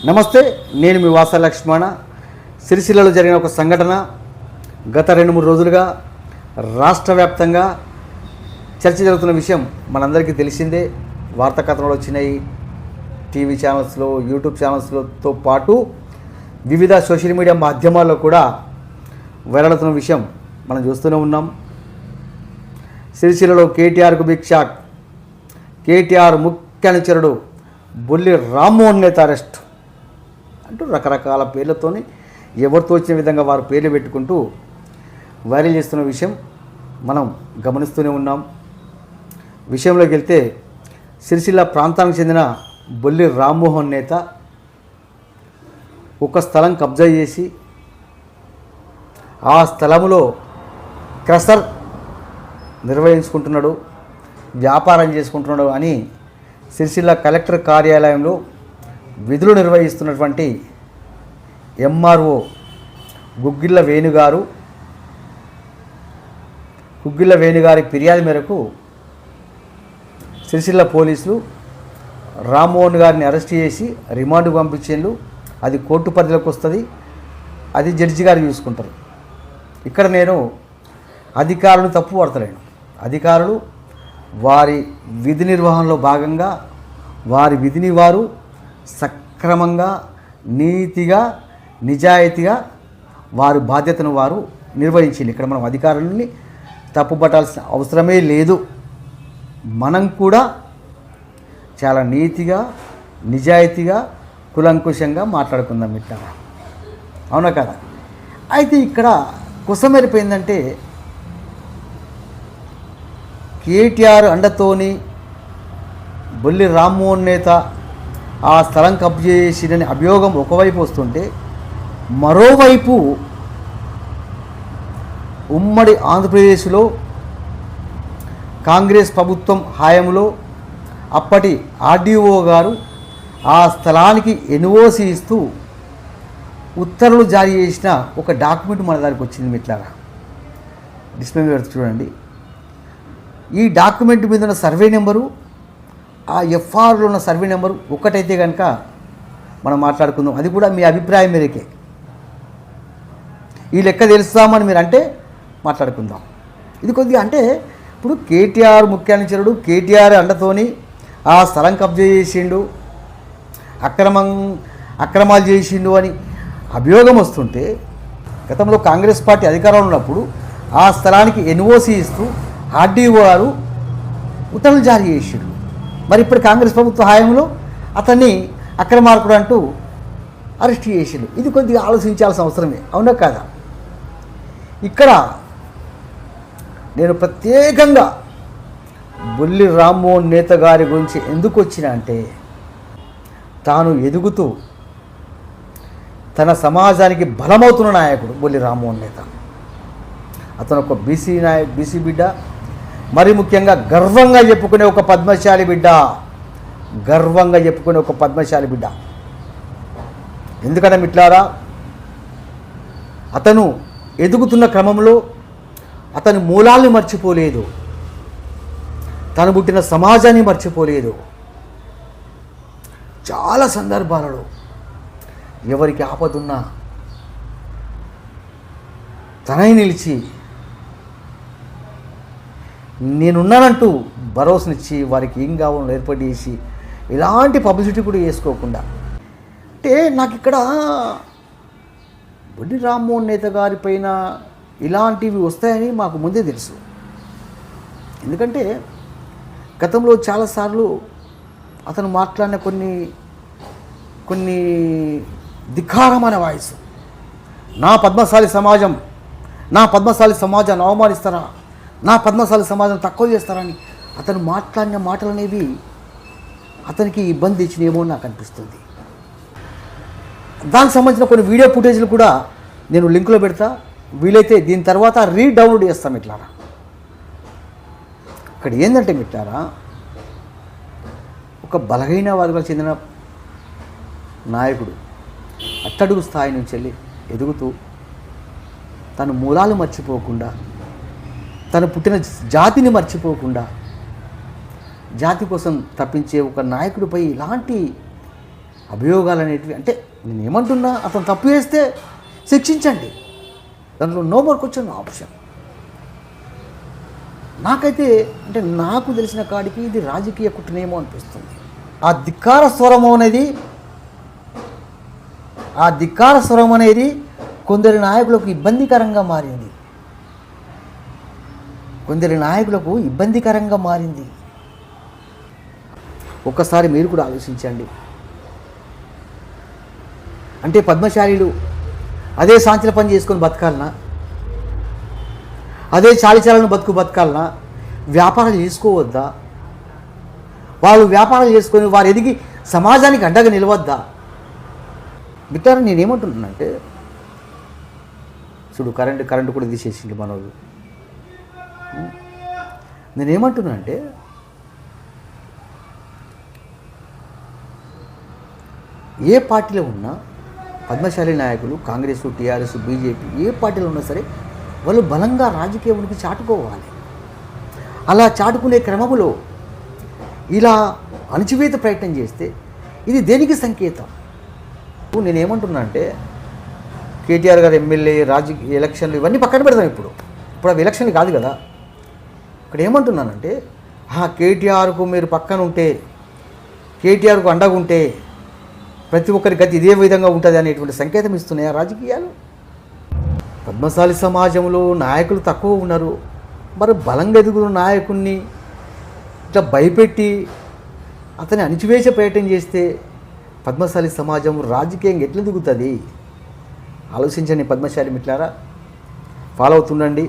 నమస్తే, నేను మీ వాస లక్ష్మణ. సిరిసిల్లలో జరిగిన ఒక సంఘటన గత 2-3 రోజులుగా రాష్ట్ర వ్యాప్తంగా చర్చ జరుగుతున్న విషయం మనందరికీ తెలిసిందే. వార్తా కథనాలు వచ్చినాయి, టీవీ ఛానల్స్లో, యూట్యూబ్ ఛానల్స్తో పాటు వివిధ సోషల్ మీడియా మాధ్యమాల్లో కూడా వైరల్ అవుతున్న విషయం మనం చూస్తూనే ఉన్నాం. సిరిసిల్లలో కేటీఆర్కు బిగ్ షాక్. కేటీఆర్ ముఖ్య అనుచరుడు బొల్లి రామ్మోహన్ నేత అరెస్ట్ అంటూ రకరకాల పేర్లతోని ఎవరితో వచ్చిన విధంగా వారు పేర్లు పెట్టుకుంటూ వైరల్ చేస్తున్న విషయం మనం గమనిస్తూనే ఉన్నాం. విషయంలోకి వెళ్తే సిరిసిల్ల ప్రాంతానికి చెందిన బొల్లి రామ్మోహన్ నేత ఒక స్థలం కబ్జా చేసి ఆ స్థలంలో క్రషర్ నిర్వహించుకుంటున్నాడు, వ్యాపారం చేసుకుంటున్నాడు అని సిరిసిల్ల కలెక్టర్ కార్యాలయంలో విధులు నిర్వహిస్తున్నటువంటి ఎంఆర్ఓ గుగ్గిళ్ళ వేణుగారి ఫిర్యాదు మేరకు సిరిసిల్ల పోలీసులు రామ్మోహన్ గారిని అరెస్ట్ చేసి రిమాండ్కు పంపించేందుకు అది కోర్టు పరిధిలోకి వస్తుంది. అది జడ్జి గారు చూసుకుంటారు. ఇక్కడ నేను అధికారులను తప్పు పడతలేను. అధికారులు వారి విధి నిర్వహణలో భాగంగా వారి విధిని వారు సక్రమంగా, నీతిగా, నిజాయితీగా వారి బాధ్యతను వారు నిర్వహించింది. ఇక్కడ మనం అధికారులని తప్పుపట్టాల్సిన అవసరమే లేదు. మనం కూడా చాలా నీతిగా, నిజాయితీగా, కులంకుశంగా మాట్లాడుకుందాం మిత్రులారా, అవునా కదా? అయితే ఇక్కడ కుసమెరిపోయిందంటే కేటీఆర్ అండతోని బొల్లి రామ్మోహన్ నేత ఆ స్థలం కబ్జా చేసినని అభియోగం ఒకవైపు వస్తుంటే, మరోవైపు ఉమ్మడి ఆంధ్రప్రదేశ్లో కాంగ్రెస్ ప్రభుత్వం హయాంలో అప్పటి ఆర్డీఓ గారు ఆ స్థలానికి ఎన్ఓసి ఇస్తూ ఉత్తర్వులు జారీ చేసిన ఒక డాక్యుమెంట్ మన దానికి వచ్చింది మిత్రులారా. డిస్ప్లే మీద చూడండి. ఈ డాక్యుమెంట్ మీద ఉన్న సర్వే నెంబరు, ఆ ఎఫ్ఆర్లో ఉన్న సర్వే నెంబరు ఒకటైతే కనుక మనం మాట్లాడుకుందాం. అది కూడా మీ అభిప్రాయం మేరకే. ఈ లెక్క తెలుస్తామని మీరు అంటే మాట్లాడుకుందాం. ఇది కొద్దిగా అంటే ఇప్పుడు కేటీఆర్ ముఖ్యానుచరుడు కేటీఆర్ అండతోని ఆ స్థలం కబ్జా చేసిండు, అక్రమాలు చేసిండు అని అభియోగం వస్తుంటే, గతంలో కాంగ్రెస్ పార్టీ అధికారంలో ఉన్నప్పుడు ఆ స్థలానికి ఎన్ఓసి ఇస్తూ ఆర్డీఓ గారు ఉత్తర్వులు జారీ చేసిండు. మరి ఇప్పుడు కాంగ్రెస్ ప్రభుత్వ హయాంలో అతన్ని అక్రమార్కుడు అంటూ అరెస్ట్ చేసిండు. ఇది కొద్దిగా ఆలోచించాల్సిన అవసరమే, అవునా కాదా? ఇక్కడ నేను ప్రత్యేకంగా బొల్లి రామ్మోహన్ నేత గారి గురించి ఎందుకు వచ్చినా అంటే, తాను ఎదుగుతూ తన సమాజానికి బలమవుతున్న నాయకుడు బొల్లి రామ్మోహన్ నేత. అతను ఒక బీసీ బిడ్డ, మరి ముఖ్యంగా గర్వంగా చెప్పుకునే ఒక పద్మశాలి బిడ్డ. ఎందుకంటే మిట్లారా, అతను ఎదుగుతున్న క్రమంలో అతని మూలాల్ని మర్చిపోలేదు, తను పుట్టిన సమాజాన్ని మర్చిపోలేదు. చాలా సందర్భాలలో ఎవరికి ఆపదున్నా తనై నిలిచి నేనున్నానంటూ భరోసానిచ్చి వారికి ఏం కావాలో ఏర్పాటు చేసి ఎలాంటి పబ్లిసిటీ కూడా చేసుకోకుండా. అంటే నాకు ఇక్కడ బొల్లి రామ్మోహన్ నేత గారి పైన ఇలాంటివి వస్తాయని మాకు ముందే తెలుసు. ఎందుకంటే గతంలో చాలాసార్లు అతను మాట్లాడిన కొన్ని ధిక్కారమైన వాయిస్, నా పద్మశాలి సమాజాన్ని అవమానిస్తారా, నా పద్మశాలి సమాజం తక్కువ చేస్తారని అతను మాట్లాడిన మాటలు అనేవి అతనికి ఇబ్బంది ఇచ్చినేమో నాకు అనిపిస్తుంది. దానికి సంబంధించిన కొన్ని వీడియో ఫుటేజ్లు కూడా నేను లింకులో పెడతా, వీలైతే దీని తర్వాత రీడౌన్లోడ్ చేస్తాం మిత్రులారా. ఇక్కడ ఏంటంటే మిత్రులారా, ఒక బలహీన వర్గాలకు చెందిన నాయకుడు అట్టడుగు స్థాయి నుంచి వెళ్ళి ఎదుగుతూ తన మూలాలు మర్చిపోకుండా, తను పుట్టిన జాతిని మర్చిపోకుండా, జాతి కోసం తప్పించే ఒక నాయకుడిపై ఇలాంటి అభియోగాలు అనేటివి అంటే నేను ఏమంటున్నా, అతను తప్పు చేస్తే శిక్షించండి, దాంట్లో నో మోర్ క్వశ్చన్ ఆప్షన్. నాకైతే అంటే నాకు తెలిసిన కాడికి ఇది రాజకీయ కుట్రనేమో అనిపిస్తుంది. ఆ ధిక్కార స్వరం అనేది కొందరి నాయకులకు ఇబ్బందికరంగా మారింది. ఒక్కసారి మీరు కూడా ఆలోచించండి. అంటే పద్మశాలీలు అదే సాంచల పని చేసుకొని బతకాలనా, అదే చాలిచాలను బతకాలనా, వ్యాపారాలు చేసుకోవద్దా? వాళ్ళు వ్యాపారాలు చేసుకొని వారు ఎదిగి సమాజానికి అడ్డగా నిలవద్దా? మిత్రులు నేనేమంటున్నానంటే, చూడు కరెంటు కూడా తీసేసిండు మనోళ్ళు. నేనేమంటున్నానంటే, ఏ పార్టీలో ఉన్నా పద్మశాలి నాయకులు కాంగ్రెస్, టీఆర్ఎస్, బీజేపీ ఏ పార్టీలో ఉన్నా సరే వాళ్ళు బలంగా రాజకీయ ఉనికి చాటుకోవాలి. అలా చాటుకునే క్రమంలో ఇలా అణచివేత ప్రయత్నం చేస్తే ఇది దేనికి సంకేతం? నేనేమంటున్నా అంటే, కేటీఆర్ గారు ఎమ్మెల్యే రాజకీయ ఎలక్షన్లు ఇవన్నీ పక్కన పెడతాం. ఇప్పుడు అవి ఎలక్షన్లు కాదు కదా. ఇక్కడ ఏమంటున్నానంటే, కేటీఆర్కు మీరు పక్కన ఉంటే, కేటీఆర్కు అండగా ఉంటే ప్రతి ఒక్కరి గతి ఇదే విధంగా ఉంటుంది అనేటువంటి సంకేతం ఇస్తున్నాయి ఆ రాజకీయాలు. పద్మశాలి సమాజంలో నాయకులు తక్కువ ఉన్నారు. మరి బలంగా ఎదుగుతున్న నాయకుడిని ఇట్లా భయపెట్టి అతన్ని అణిచివేసే ప్రయత్నం చేస్తే పద్మశాలి సమాజం రాజకీయంగా ఎట్లా దిగుతుంది? ఆలోచించండి పద్మశాలి మిత్రులారా, ఫాలో అవుతుండండి.